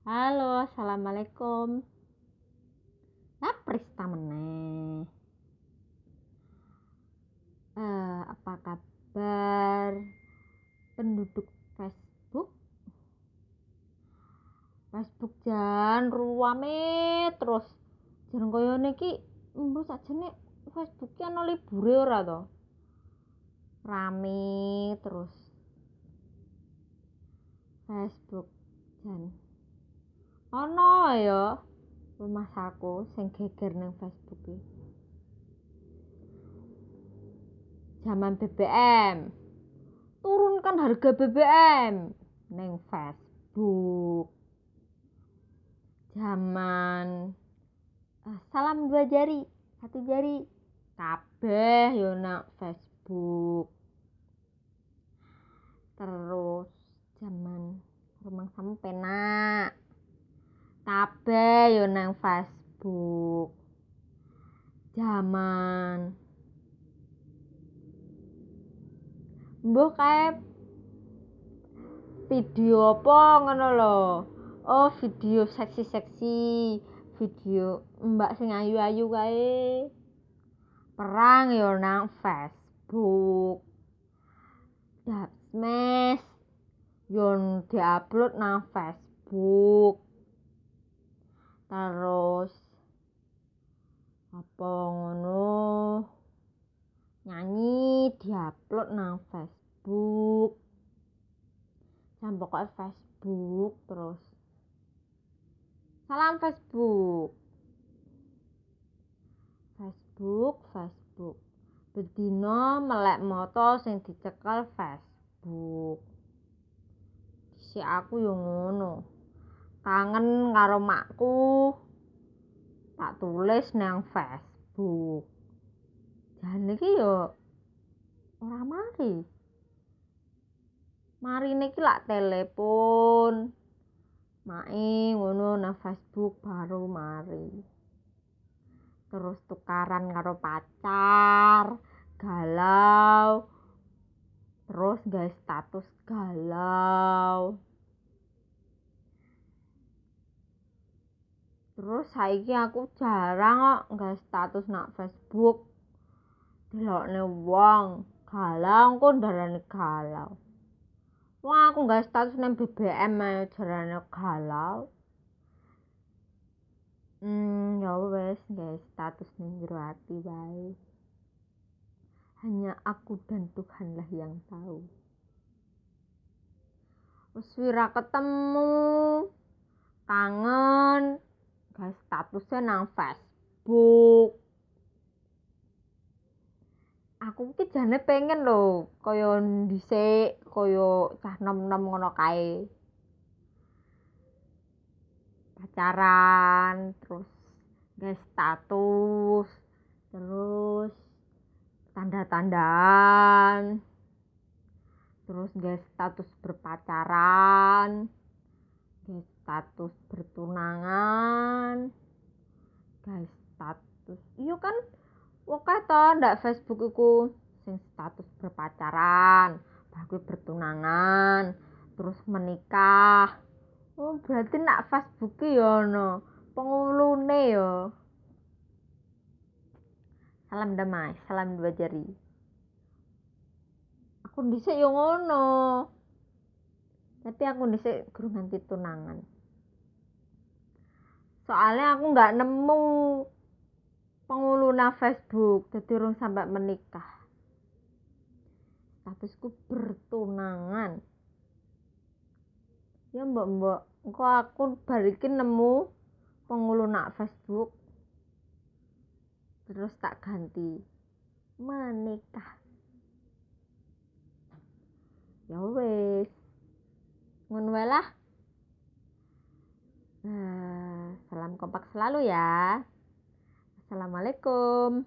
Halo, assalamualaikum. Prista meneh. Apa kabar penduduk Facebook? Facebook jan ruame terus. Jan koyo niki mbok sakjane Facebook ki ana libure ora to? Rame terus. Facebook jan. Ana ya rumah saku sing geger ning Facebook ki. Zaman BBM. Turunkan harga BBM ning Facebook. Zaman salam 2 jari, 1 jari. Kabeh yo nang Facebook. Terus zaman rumangsamu penak. Kabeh yo nang Facebook. Zaman mbok kae video apa ngono lho. Oh, video seksi-seksi, video mbak sing ayu-ayu kae. Perang yo nang Facebook. Smash yo diupload nang Facebook. Terus apa ngono? Nyanyi diupload nang Facebook. Jam pokoknya Facebook terus. Salam Facebook. Facebook. Bedino melek moto sing dicekel Facebook. Si aku yo ngono. Kangen karo makku. Tak tulis nang Facebook. Jane iki yo ora mari. Marine iki lak telepon. Mae ngono nang Facebook baru mari. Terus tukaran karo pacar, galau. Terus gawe status galau. Terus saiki aku jarang kok gawe status nang Facebook. Delokne wong galau kok ndarani galau. Wah, aku gawe status nang BBM ae jarane galau. Ya wes gawe status ning jero ati wae. Hanya aku dan Tuhanlah yang tahu. Wes ora ketemu. Kangen. Gawe statusnya nang Facebook. Aku ki jane pengen lho kaya dhisik, kaya cah nom-nom ngono kae. Pacaran, terus gawe status, terus tanda-tandaan. Terus gawe status berpacaran, gawe status bertunangan, gawe status. Iya kan oke to ndak Facebook iku sing status berpacaran, baru bertunangan, terus menikah. Oh, berarti nak Facebook ki yo ono pengulune yo. Salam damai, salam 2 jari. Aku dhisik yo ngono. Tapi aku dhisik guru nganti tunangan. Soalnya aku nggak nemu penguluna Facebook, jadi urung sampai menikah. Statusku bertunangan. Ya mbok engko aku bariki nemu penguluna Facebook. Terus tak ganti menikah. Ya wes. Ngono wae lah. Salam kompak selalu ya. Assalamualaikum.